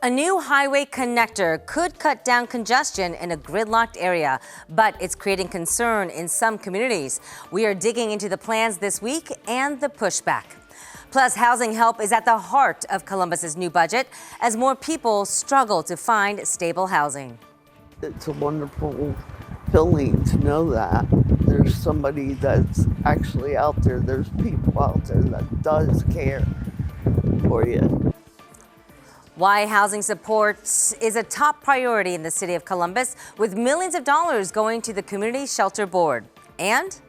A new highway connector could cut down congestion in a gridlocked area, but it's creating concern in some communities. We are digging into the plans this week and the pushback. Plus, housing help is at the heart of Columbus's new budget as more people struggle to find stable housing. It's a wonderful feeling to know that there's somebody that's actually out there. There's people out there that does care for you. Why housing support is a top priority in the city of Columbus, with millions of dollars going to the Community Shelter Board. And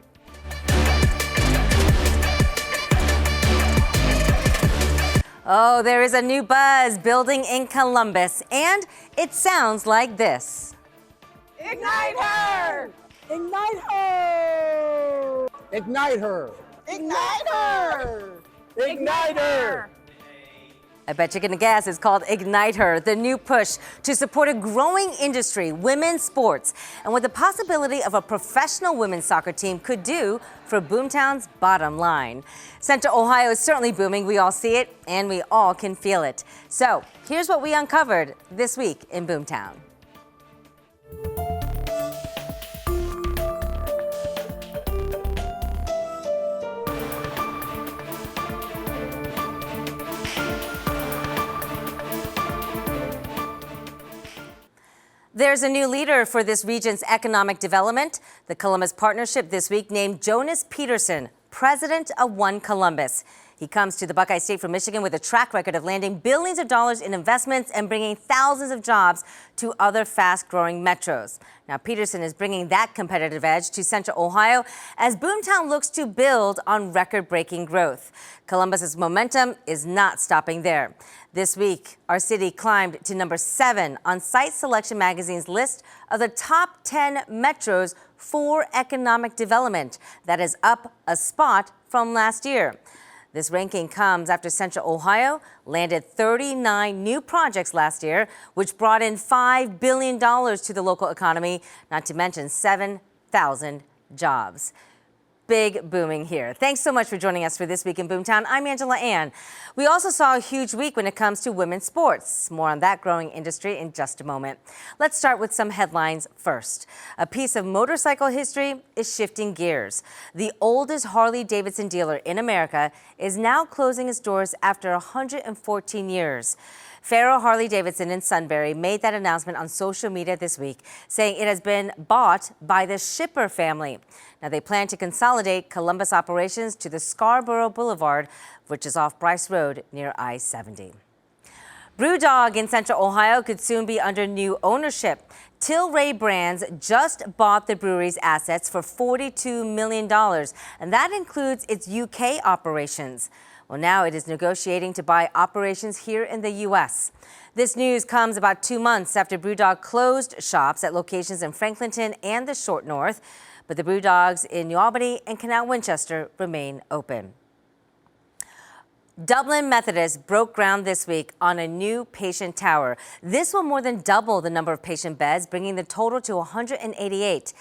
oh, there is a new buzz building in Columbus, and it sounds like this. Ignite her! Ignite her! Ignite her! Ignite her! Ignite her! I bet you're gonna guess it's called Ignite Her, the new push to support a growing industry, women's sports, and what the possibility of a professional women's soccer team could do for Boomtown's bottom line. Central Ohio is certainly booming. We all see it, and we all can feel it. So here's what we uncovered this week in Boomtown. There's a new leader for this region's economic development. The Columbus Partnership this week named Jonas Peterson president of One Columbus. He comes to the Buckeye State from Michigan with a track record of landing billions of dollars in investments and bringing thousands of jobs to other fast-growing metros. Now, Peterson is bringing that competitive edge to Central Ohio as Boomtown looks to build on record-breaking growth. Columbus's momentum is not stopping there. This week, our city climbed to number 7 on Site Selection Magazine's list of the top 10 metros for economic development. That is up a spot from last year. This ranking comes after Central Ohio landed 39 new projects last year, which brought in $5 billion to the local economy, not to mention 7,000 jobs. Big booming here. Thanks so much for joining us for This Week in Boomtown. I'm Angela Ann. We also saw a huge week when it comes to women's sports. More on that growing industry in just a moment. Let's start with some headlines first. A piece of motorcycle history is shifting gears. The oldest Harley-Davidson dealer in America is now closing its doors after 114 years. Farrow Harley-Davidson in Sunbury made that announcement on social media this week, saying it has been bought by the Shipper family. Now, they plan to consolidate Columbus operations to the Scarborough Boulevard, which is off Bryce Road near I-70. Brewdog in Central Ohio could soon be under new ownership. Tilray Brands just bought the brewery's assets for $42 million, and that includes its UK operations. Well, now it is negotiating to buy operations here in the U.S. This news comes about 2 months after Brewdog closed shops at locations in Franklinton and the Short North, but the Brewdogs in New Albany and Canal Winchester remain open. Dublin Methodist broke ground this week on a new patient tower. This will more than double the number of patient beds, bringing the total to 188.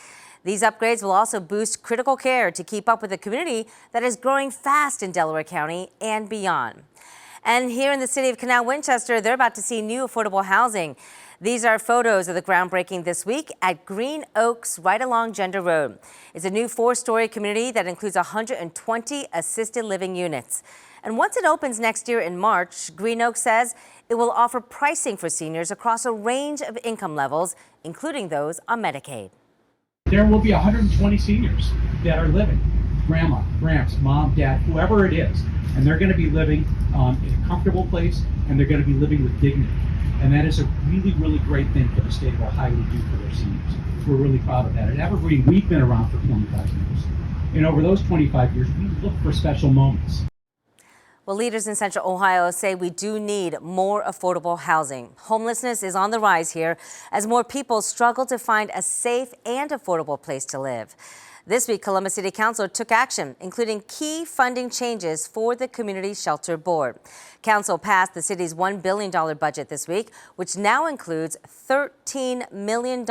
These upgrades will also boost critical care to keep up with a community that is growing fast in Delaware County and beyond. And here in the city of Canal Winchester, they're about to see new affordable housing. These are photos of the groundbreaking this week at Green Oaks right along Gender Road. It's a new 4-story community that includes 120 assisted living units. And once it opens next year in March, Green Oaks says it will offer pricing for seniors across a range of income levels, including those on Medicaid. There will be 120 seniors that are living, grandma, gramps, mom, dad, whoever it is, and they're going to be living in a comfortable place, and they're going to be living with dignity. And that is a really, really great thing for the state of Ohio to do for their seniors. We're really proud of that. At Evergreen, we've been around for 25 years. And over those 25 years, we look for special moments. Well, leaders in Central Ohio say we do need more affordable housing. Homelessness is on the rise here as more people struggle to find a safe and affordable place to live. This week, Columbus City Council took action, including key funding changes for the Community Shelter Board. Council passed the city's $1 billion budget this week, which now includes $13 million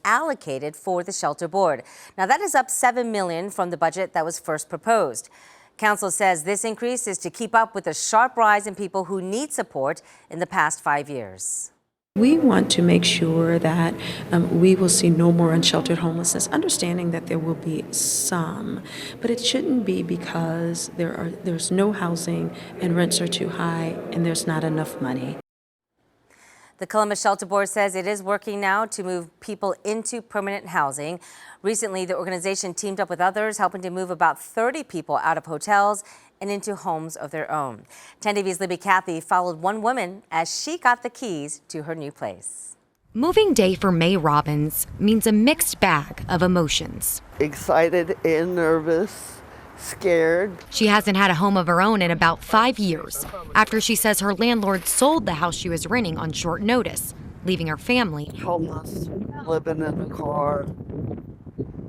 allocated for the Shelter Board. Now, that is up $7 million from the budget that was first proposed. Council says this increase is to keep up with the sharp rise in people who need support in the past 5 years. We want to make sure that we will see no more unsheltered homelessness, understanding that there will be some, but it shouldn't be because there's no housing and rents are too high and there's not enough money. The Columbus Shelter Board says it is working now to move people into permanent housing. Recently, the organization teamed up with others, helping to move about 30 people out of hotels and into homes of their own. 10 TV's Libby Cathy followed one woman as she got the keys to her new place. Moving day for May Robbins means a mixed bag of emotions. Excited and nervous, scared. She hasn't had a home of her own in about 5 years after she says her landlord sold the house she was renting on short notice, leaving her family Homeless, living in a car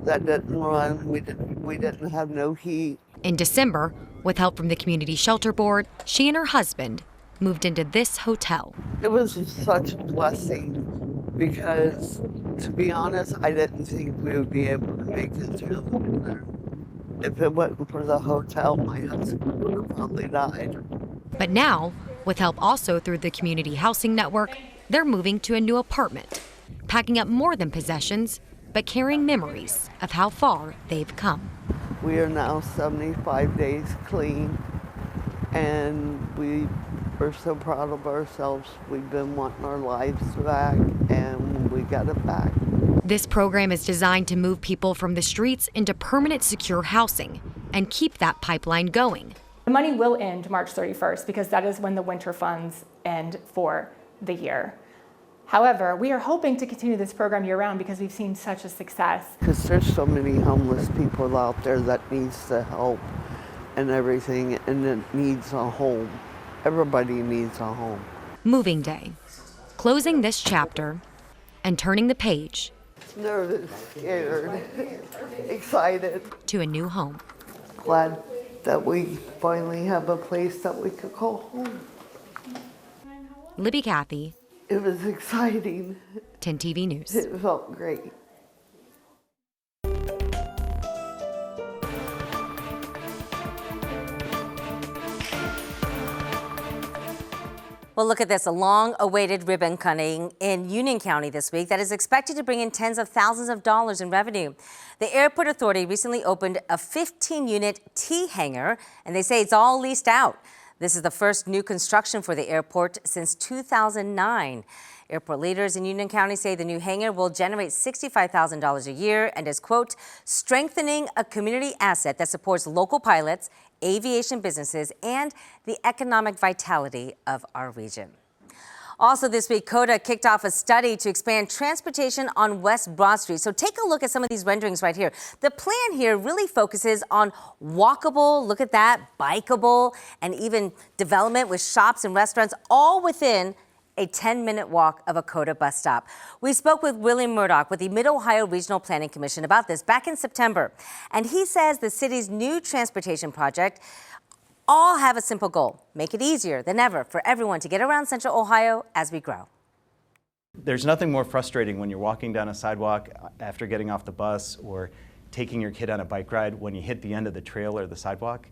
that didn't run. We didn't have no heat. In December. With help from the Community Shelter Board, she and her husband moved into this hotel. It was such a blessing because, to be honest, I didn't think we would be able to make it through the winter. If it wasn't for the hotel, my husband would have probably died. But now, with help also through the Community Housing Network, they're moving to a new apartment, packing up more than possessions, but carrying memories of how far they've come. We are now 75 days clean, and we are so proud of ourselves. We've been wanting our lives back, and we got it back. This program is designed to move people from the streets into permanent secure housing and keep that pipeline going. The money will end March 31st because that is when the winter funds end for the year. However, we are hoping to continue this program year-round because we've seen such a success. Because there's so many homeless people out there that needs the help and everything, and it needs a home. Everybody needs a home. Moving day, closing this chapter and turning the page. Nervous, scared, excited. To a new home. Glad that we finally have a place that we could call home. Libby Cathy. It was exciting. 10 TV News. It felt great. Well, look at this, a long-awaited ribbon cutting in Union County this week that is expected to bring in tens of thousands of dollars in revenue. The Airport Authority recently opened a 15-unit T hangar, and they say it's all leased out. This is the first new construction for the airport since 2009. Airport leaders in Union County say the new hangar will generate $65,000 a year and is, quote, strengthening a community asset that supports local pilots, aviation businesses, and the economic vitality of our region. Also this week, CODA kicked off a study to expand transportation on West Broad Street. So take a look at some of these renderings right here. The plan here really focuses on walkable, look at that, bikeable, and even development with shops and restaurants all within a 10-minute walk of a CODA bus stop. We spoke with William Murdoch with the Mid-Ohio Regional Planning Commission about this back in September. And he says the city's new transportation project all have a simple goal: make it easier than ever for everyone to get around Central Ohio as we grow. There's nothing more frustrating when you're walking down a sidewalk after getting off the bus or taking your kid on a bike ride when you hit the end of the trail or the sidewalk.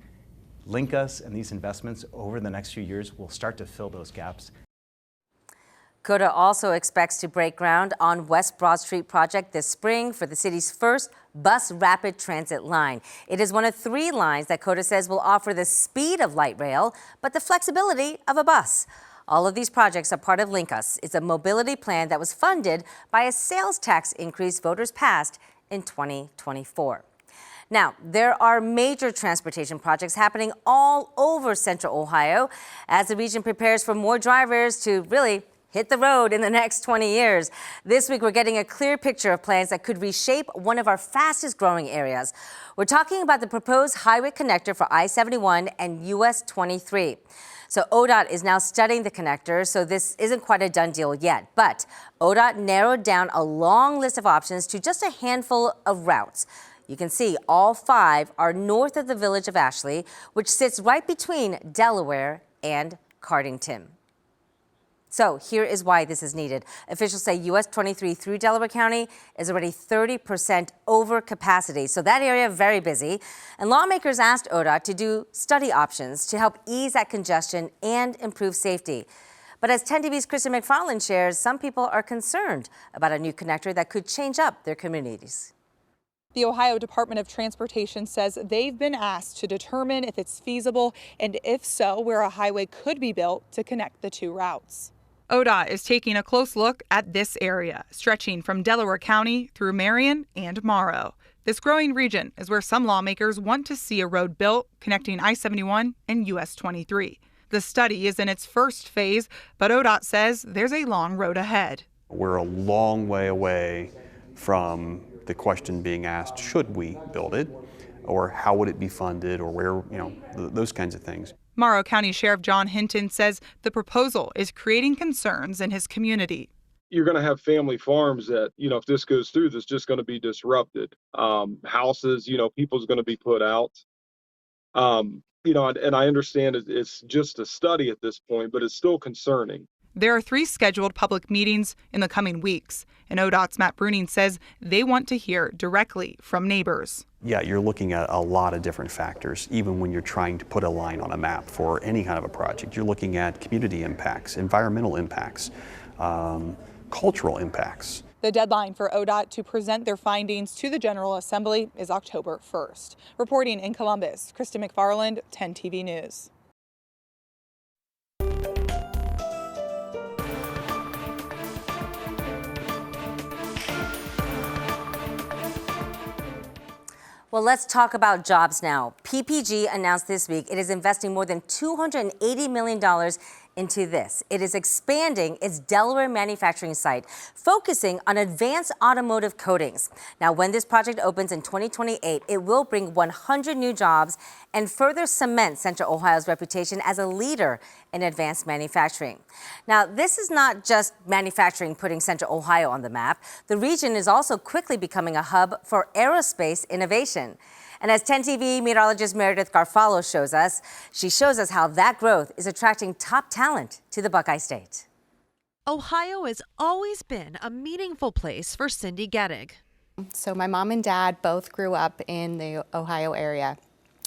Link Us and these investments over the next few years will start to fill those gaps. CODA also expects to break ground on West Broad Street project this spring for the city's first bus rapid transit line. It is one of 3 lines that CODA says will offer the speed of light rail, but the flexibility of a bus. All of these projects are part of Link Us. It's a mobility plan that was funded by a sales tax increase voters passed in 2024. Now, there are major transportation projects happening all over Central Ohio as the region prepares for more drivers to really hit the road in the next 20 years. This week, we're getting a clear picture of plans that could reshape one of our fastest growing areas. We're talking about the proposed highway connector for I-71 and US 23. So ODOT is now studying the connector, so this isn't quite a done deal yet. But ODOT narrowed down a long list of options to just a handful of routes. You can see all 5 are north of the village of Ashley, which sits right between Delaware and Cardington. So here is why this is needed. Officials say US 23 through Delaware County is already 30% over capacity. So that area very busy. And lawmakers asked ODOT to do study options to help ease that congestion and improve safety. But as 10 TV's Kristen McFarland shares, some people are concerned about a new connector that could change up their communities. The Ohio Department of Transportation says they've been asked to determine if it's feasible and if so, where a highway could be built to connect the two routes. ODOT is taking a close look at this area, stretching from Delaware County through Marion and Morrow. This growing region is where some lawmakers want to see a road built connecting I-71 and US 23. The study is in its first phase, but ODOT says there's a long road ahead. We're a long way away from the question being asked, should we build it, or how would it be funded, or where, those kinds of things. Morrow County Sheriff John Hinton says the proposal is creating concerns in his community. You're going to have family farms that, if this goes through, that's just going to be disrupted. Houses, people's going to be put out. And I understand it's just a study at this point, but it's still concerning. There are 3 scheduled public meetings in the coming weeks, and ODOT's Matt Bruning says they want to hear directly from neighbors. Yeah, you're looking at a lot of different factors, even when you're trying to put a line on a map for any kind of a project. You're looking at community impacts, environmental impacts, cultural impacts. The deadline for ODOT to present their findings to the General Assembly is October 1st. Reporting in Columbus, Kristen McFarland, 10 TV News. Well, let's talk about jobs now. PPG announced this week it is investing more than $280 million into this. It is expanding its Delaware manufacturing site, focusing on advanced automotive coatings. Now, when this project opens in 2028, it will bring 100 new jobs and further cement Central Ohio's reputation as a leader in advanced manufacturing. Now, this is not just manufacturing putting Central Ohio on the map. The region is also quickly becoming a hub for aerospace innovation. And as 10 TV meteorologist Meredith Garfalo shows us, she shows us how that growth is attracting top talent to the Buckeye State. Ohio has always been a meaningful place for Cindy Gettig. So my mom and dad both grew up in the Ohio area,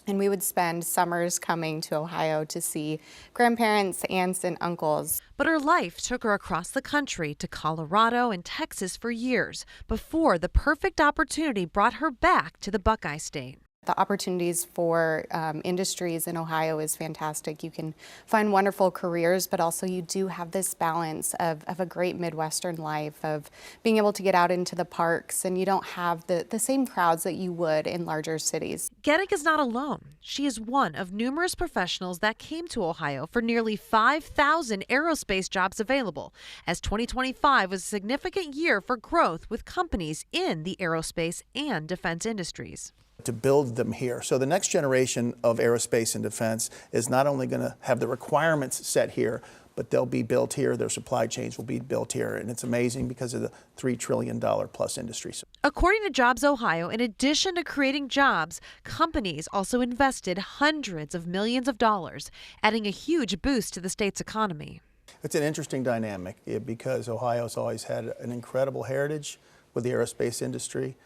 and we would spend summers coming to Ohio to see grandparents, aunts, and uncles. But her life took her across the country to Colorado and Texas for years before the perfect opportunity brought her back to the Buckeye State. The opportunities for industries in Ohio is fantastic. You can find wonderful careers, but also you do have this balance of a great Midwestern life, of being able to get out into the parks, and you don't have the same crowds that you would in larger cities. Gettig is not alone. She is one of numerous professionals that came to Ohio for nearly 5,000 aerospace jobs available, as 2025 was a significant year for growth with companies in the aerospace and defense industries. To build them here. So the next generation of aerospace and defense is not only going to have the requirements set here, but they'll be built here. Their supply chains will be built here. And it's amazing because of the $3 trillion plus industry. According to Jobs Ohio, in addition to creating jobs, companies also invested hundreds of millions of dollars, adding a huge boost to the state's economy. It's an interesting dynamic because Ohio's always had an incredible heritage with the aerospace industry.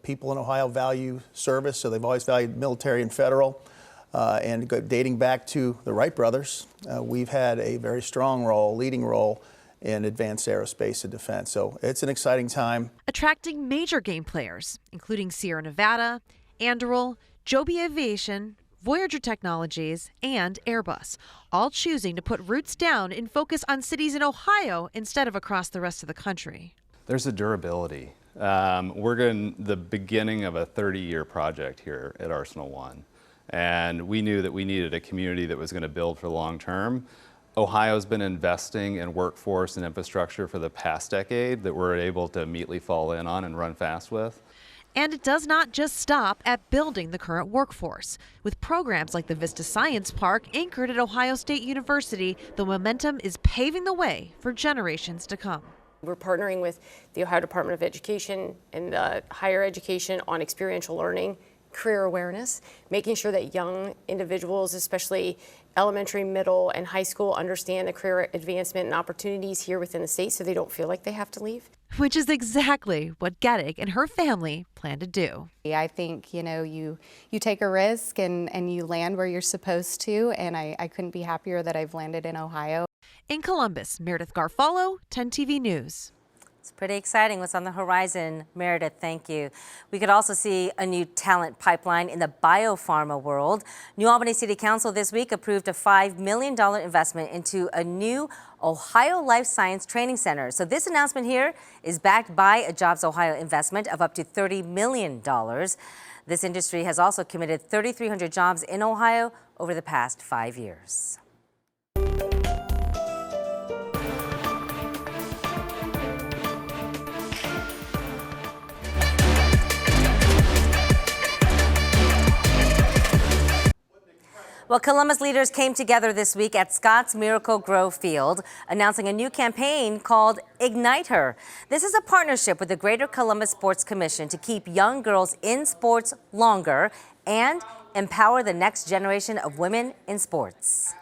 People in Ohio value service, so they've always valued military and federal. And dating back to the Wright brothers, we've had a very strong role, leading role in advanced aerospace and defense. So it's an exciting time. Attracting major game players, including Sierra Nevada, Anduril, Joby Aviation, Voyager Technologies, and Airbus, all choosing to put roots down and focus on cities in Ohio instead of across the rest of the country. There's a durability. We're in the beginning of a 30-year project here at Arsenal One, and we knew that we needed a community that was going to build for the long term. Ohio's been investing in workforce and infrastructure for the past decade that we're able to immediately fall in on and run fast with. And it does not just stop at building the current workforce. With programs like the Vista Science Park anchored at Ohio State University, the momentum is paving the way for generations to come. We're partnering with the Ohio Department of Education and higher education on experiential learning, career awareness, making sure that young individuals, especially elementary, middle, and high school understand the career advancement and opportunities here within the state so they don't feel like they have to leave. Which is exactly what Gettig and her family plan to do. I think, you take a risk and you land where you're supposed to, and I couldn't be happier that I've landed in Ohio. In Columbus, Meredith Garfalo, 10 TV News. It's pretty exciting what's on the horizon. Meredith, thank you. We could also see a new talent pipeline in the biopharma world. New Albany City Council this week approved a $5 million investment into a new Ohio Life Science Training Center. So this announcement here is backed by a Jobs Ohio investment of up to $30 million. This industry has also committed 3,300 jobs in Ohio over the past 5 years. Well, Columbus leaders came together this week at Scott's Miracle Grow Field, announcing a new campaign called Ignite Her. This is a partnership with the Greater Columbus Sports Commission to keep young girls in sports longer and empower the next generation of women in sports.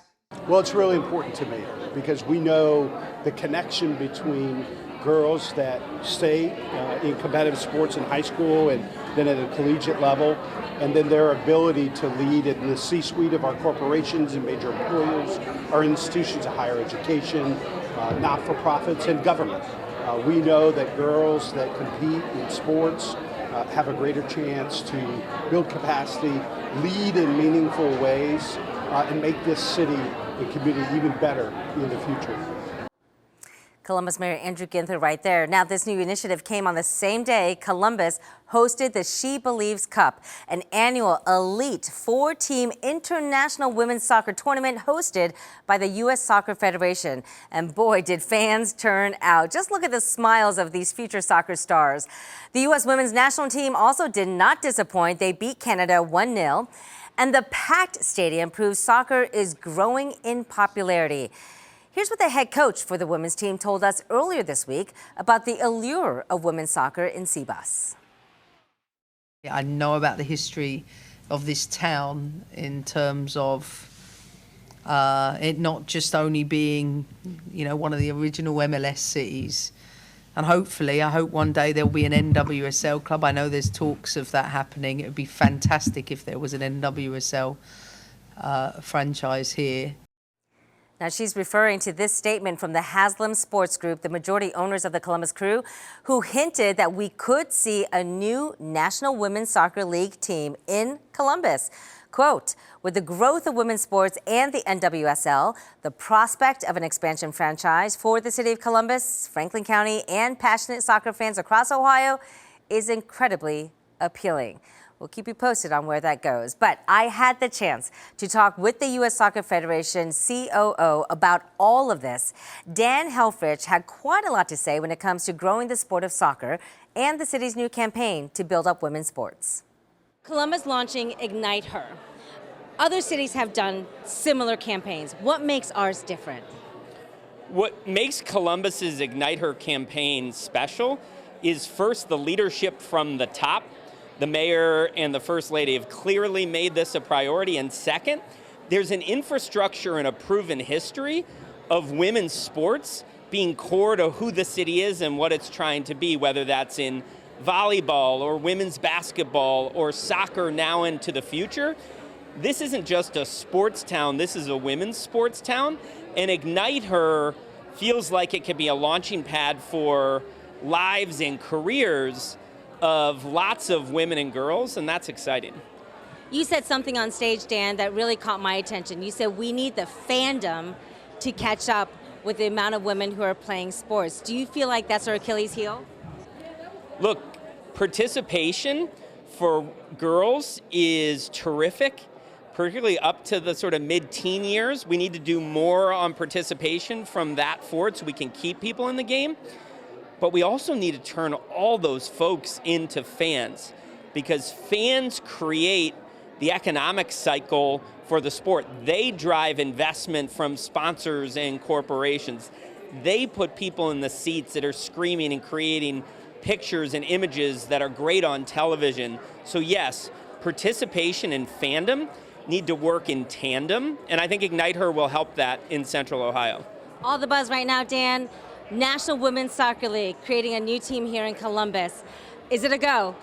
Well, it's really important to me because we know the connection between girls that stay in competitive sports in high school and then at a collegiate level, and then their ability to lead in the C-suite of our corporations and major employers, our institutions of higher education, not-for-profits, and government. We know that girls that compete in sports have a greater chance to build capacity, lead in meaningful ways, and make this city and community even better in the future. Columbus Mayor Andrew Ginther right there. Now, this new initiative came on the same day Columbus hosted the She Believes Cup, an annual elite 4-team international women's soccer tournament hosted by the U.S. Soccer Federation. And boy, did fans turn out. Just look at the smiles of these future soccer stars. The U.S. women's national team also did not disappoint. They beat Canada 1-0. And the packed stadium proves soccer is growing in popularity. Here's what the head coach for the women's team told us earlier this week about the allure of women's soccer in Seabus. I know about the history of this town in terms of it not just only being, one of the original MLS cities. And hopefully, I hope one day there'll be an NWSL club. I know there's talks of that happening. It would be fantastic if there was an NWSL franchise here. Now, she's referring to this statement from the Haslam Sports Group, the majority owners of the Columbus Crew, who hinted that we could see a new National Women's Soccer League team in Columbus. Quote, with the growth of women's sports and the NWSL, the prospect of an expansion franchise for the city of Columbus, Franklin County, and passionate soccer fans across Ohio is incredibly appealing. We'll keep you posted on where that goes. But I had the chance to talk with the U.S. Soccer Federation COO about all of this. Dan Helfrich had quite a lot to say when it comes to growing the sport of soccer and the city's new campaign to build up women's sports. Columbus launching Ignite Her. Other cities have done similar campaigns. What makes ours different? What makes Columbus's Ignite Her campaign special is first the leadership from the top. The mayor and the first lady have clearly made this a priority. And second, there's an infrastructure and a proven history of women's sports being core to who the city is and what it's trying to be, whether that's in volleyball or women's basketball or soccer now into the future. This isn't just a sports town, this is a women's sports town. And Ignite Her feels like it could be a launching pad for lives and careers of lots of women and girls, and that's exciting. You said something on stage, Dan, that really caught my attention. You said we need the fandom to catch up with the amount of women who are playing sports. Do you feel like that's our Achilles heel? Look, participation for girls is terrific, particularly up to the sort of mid-teen years. We need to do more on participation from that forward so we can keep people in the game. But we also need to turn all those folks into fans, because fans create the economic cycle for the sport. They drive investment from sponsors and corporations. They put people in the seats that are screaming and creating pictures and images that are great on television. So yes, participation and fandom need to work in tandem, and I think Ignite Her will help that in Central Ohio. All the buzz right now, Dan. National Women's Soccer League creating a new team here in Columbus. Is it a go?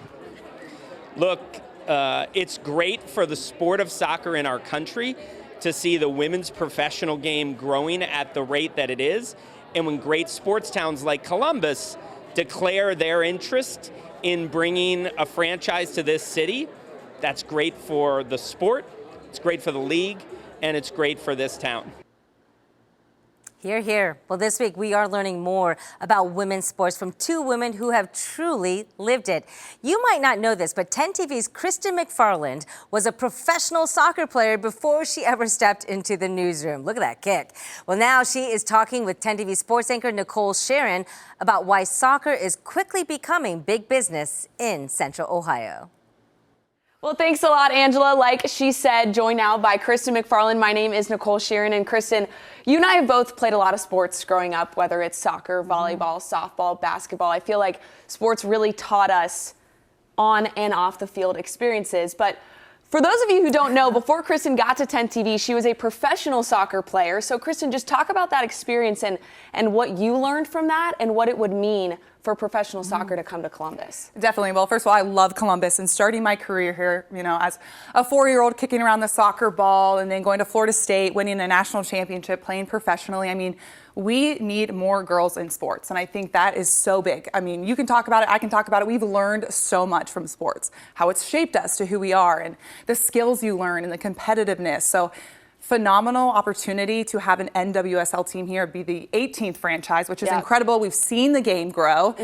Look, it's great for the sport of soccer in our country to see the women's professional game growing at the rate that it is. And when great sports towns like Columbus declare their interest in bringing a franchise to this city, that's great for the sport, it's great for the league, and it's great for this town. Hear, hear. Well, this week we are learning more about women's sports from two women who have truly lived it. You might not know this, but 10 TV's Kristen McFarland was a professional soccer player before she ever stepped into the newsroom. Look at that kick. Well, now she is talking with 10 TV sports anchor Nicole Sharon about why soccer is quickly becoming big business in Central Ohio. Well, thanks a lot, Angela. Like she said, joined now by Kristen McFarland. My name is Nicole Sharon, and Kristen, you and I have both played a lot of sports growing up, whether it's soccer, volleyball, softball, basketball. I feel like sports really taught us on and off the field experiences. But for those of you who don't know, before Kristen got to 10 TV, she was a professional soccer player. So Kristen, just talk about that experience and what you learned from that and what it would mean for professional soccer to come to Columbus. Definitely. Well, first of all, I love Columbus, and starting my career here, as a 4-year-old kicking around the soccer ball and then going to Florida State, winning a national championship, playing professionally. I mean, we need more girls in sports, and I think that is so big. I mean, you can talk about it, I can talk about it. We've learned so much from sports, how it's shaped us to who we are, and the skills you learn and the competitiveness. So phenomenal opportunity to have an NWSL team here, be the 18th franchise, which is incredible. We've seen the game grow.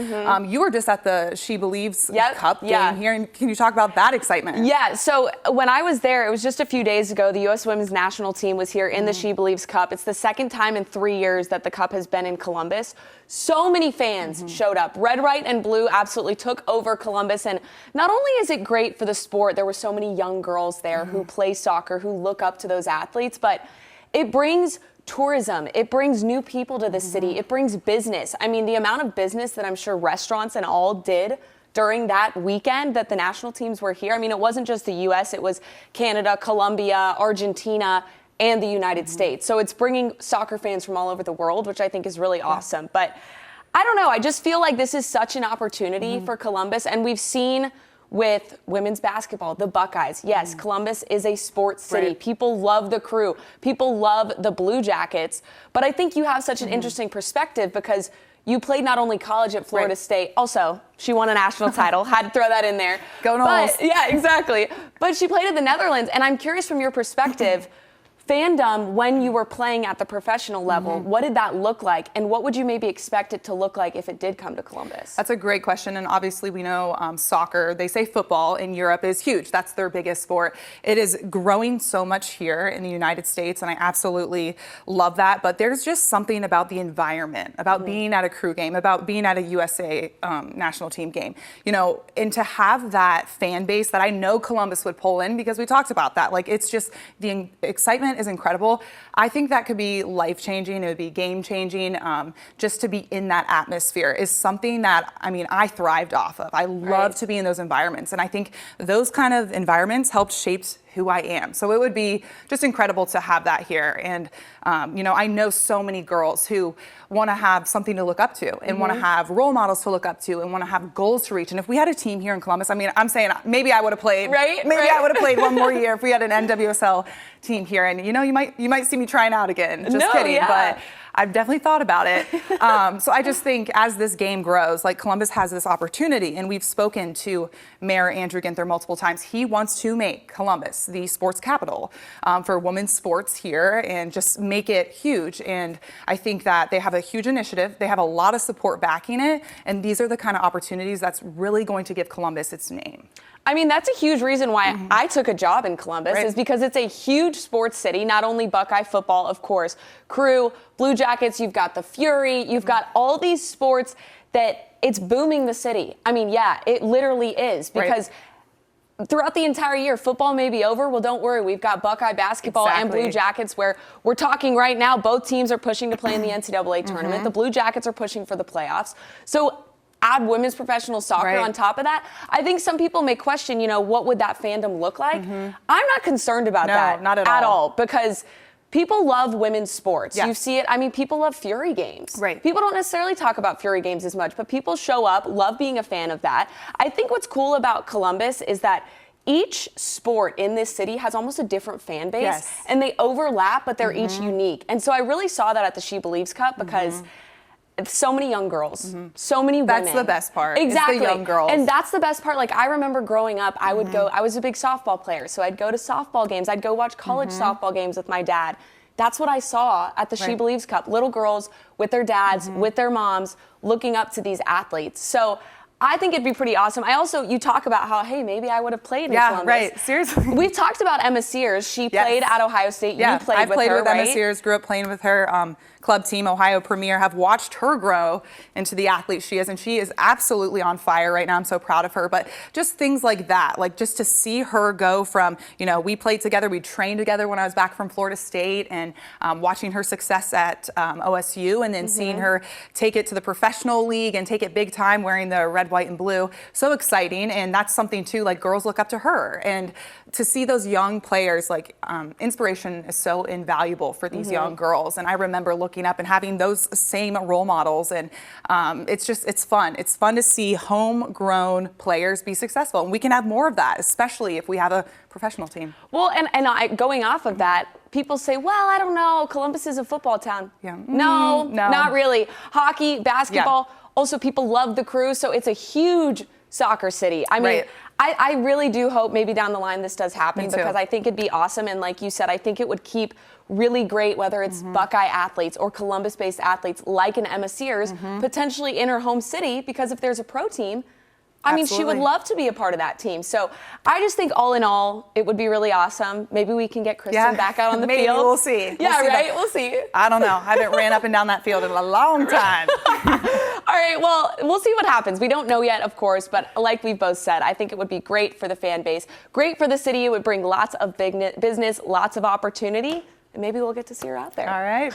You were just at the She Believes Cup game here, and can you talk about that excitement? Yeah, so when I was there, it was just a few days ago, the U.S. Women's National Team was here in the She Believes Cup. It's the second time in 3 years that the Cup has been in Columbus. So many fans showed up. Red, white, and blue absolutely took over Columbus, and not only is it great for the sport, there were so many young girls there who play soccer, who look up to those athletes, but it brings tourism. It brings new people to the city. It brings business. I mean, the amount of business that I'm sure restaurants and all did during that weekend that the national teams were here. I mean, it wasn't just the U.S., it was Canada, Colombia, Argentina, and the United States. So it's bringing soccer fans from all over the world, which I think is really awesome. But I don't know, I just feel like this is such an opportunity for Columbus, and we've seen with women's basketball, the Buckeyes. Yes, Columbus is a sports city. Right. People love the Crew. People love the Blue Jackets. But I think you have such an interesting perspective because you played not only college at Florida State, also she won a national title, had to throw that in there. Go Noles. Yeah, exactly. But she played in the Netherlands, and I'm curious from your perspective, fandom when you were playing at the professional level, what did that look like, and what would you maybe expect it to look like if it did come to Columbus? That's a great question, and obviously we know soccer, they say football in Europe is huge. That's their biggest sport. It is growing so much here in the United States, and I absolutely love that, but there's just something about the environment, about being at a Crew game, about being at a USA national team game, and to have that fan base that I know Columbus would pull in, because we talked about that. Like, it's just the excitement is incredible. I think that could be life-changing. It would be game-changing. Just to be in that atmosphere is something that, I thrived off of. I love to be in those environments. And I think those kind of environments helped shape who I am. So it would be just incredible to have that here. And, I know so many girls who want to have something to look up to and want to have role models to look up to and want to have goals to reach. And if we had a team here in Columbus, I'm saying maybe I would have played, I would have played one more year if we had an NWSL team here. And, you might see me trying out again. Just kidding. But I've definitely thought about it. So I just think as this game grows, like Columbus has this opportunity, and we've spoken to Mayor Andrew Ginther multiple times. He wants to make Columbus the sports capital for women's sports here and just make it huge. And I think that they have a huge initiative. They have a lot of support backing it. And these are the kind of opportunities that's really going to give Columbus its name. That's a huge reason why I took a job in Columbus is because it's a huge sports city, not only Buckeye football, of course, Crew, Blue Jackets, you've got the Fury, you've got all these sports that it's booming the city. It literally is because throughout the entire year, football may be over. Well, don't worry. We've got Buckeye basketball and Blue Jackets where we're talking right now. Both teams are pushing to play in the NCAA tournament. The Blue Jackets are pushing for the playoffs. So add women's professional soccer on top of that, I think some people may question, what would that fandom look like? I'm not concerned about that not at all because people love women's sports. Yeah. You see it. I mean, people love Fury games. Right. People don't necessarily talk about Fury games as much, but people show up, love being a fan of that. I think what's cool about Columbus is that each sport in this city has almost a different fan base, and they overlap, but they're each unique. And so I really saw that at the She Believes Cup because so many young girls, so many women. That's the best part. Exactly. It's the young girls. And that's the best part. Like, I remember growing up, I would go, I was a big softball player, so I'd go to softball games. I'd go watch college softball games with my dad. That's what I saw at the She Believes Cup. Little girls with their dads, with their moms, looking up to these athletes. So I think it'd be pretty awesome. You talk about how, hey, maybe I would have played in Columbus. Right. Seriously. We've talked about Emma Sears. She played at Ohio State. Yeah, You played I played with her, Emma Sears, grew up playing with her club team, Ohio Premier, have watched her grow into the athlete she is, and she is absolutely on fire right now. I'm so proud of her. But just things like that, like just to see her go from, we played together, we trained together when I was back from Florida State, and watching her success at OSU, and then seeing her take it to the professional league and take it big time wearing the red, white, and blue. So exciting. And that's something too, like girls look up to her. And to see those young players, like inspiration is so invaluable for these young girls. And I remember looking up and having those same role models. And it's fun. It's fun to see homegrown players be successful. And we can have more of that, especially if we have a professional team. Well, and going off of that, people say, well, I don't know, Columbus is a football town. Yeah. No, not really. Hockey, basketball. Also, people love the Crew, so it's a huge soccer city. I mean, I really do hope maybe down the line this does happen because I think it'd be awesome. And like you said, I think it would keep really great, whether it's Buckeye athletes or Columbus-based athletes like an Emma Sears, potentially in her home city, because if there's a pro team, I mean, she would love to be a part of that team. So I just think all in all, it would be really awesome. Maybe we can get Kristen back out on the maybe field. We'll see. We'll see. I don't know. I haven't ran up and down that field in a long time. All right, well, we'll see what happens. We don't know yet, of course, but like we've both said, I think it would be great for the fan base, great for the city. It would bring lots of big business, lots of opportunity, and maybe we'll get to see her out there. All right.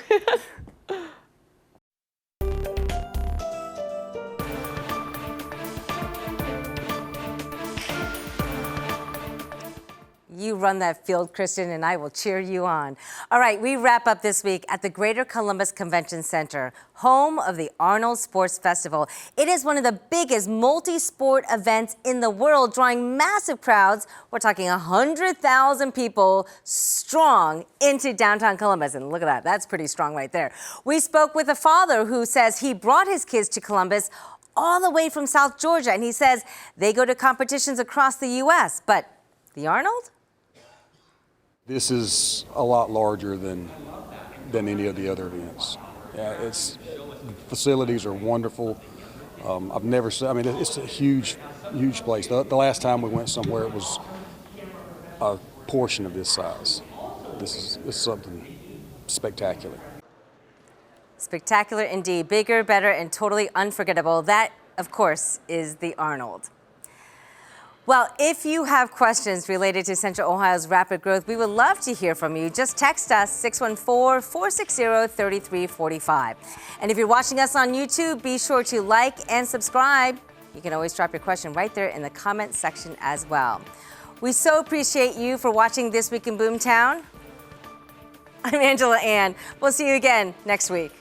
You run that field, Kristen, and I will cheer you on. All right, we wrap up this week at the Greater Columbus Convention Center, home of the Arnold Sports Festival. It is one of the biggest multi-sport events in the world, drawing massive crowds. We're talking 100,000 people strong into downtown Columbus. And look at that, that's pretty strong right there. We spoke with a father who says he brought his kids to Columbus all the way from South Georgia, and he says they go to competitions across the U.S. But the Arnold? This is a lot larger than any of the other events. Facilities are wonderful. I've never seen, I mean, it's a huge place. The last time we went somewhere, it was a portion of this size. This is something spectacular. Spectacular indeed. Bigger, better, and totally unforgettable. That, of course, is the Arnold. Well, if you have questions related to Central Ohio's rapid growth, we would love to hear from you. Just text us 614-460-3345. And if you're watching us on YouTube, be sure to like and subscribe. You can always drop your question right there in the comment section as well. We so appreciate you for watching This Week in Boomtown. I'm Angela Ann. We'll see you again next week.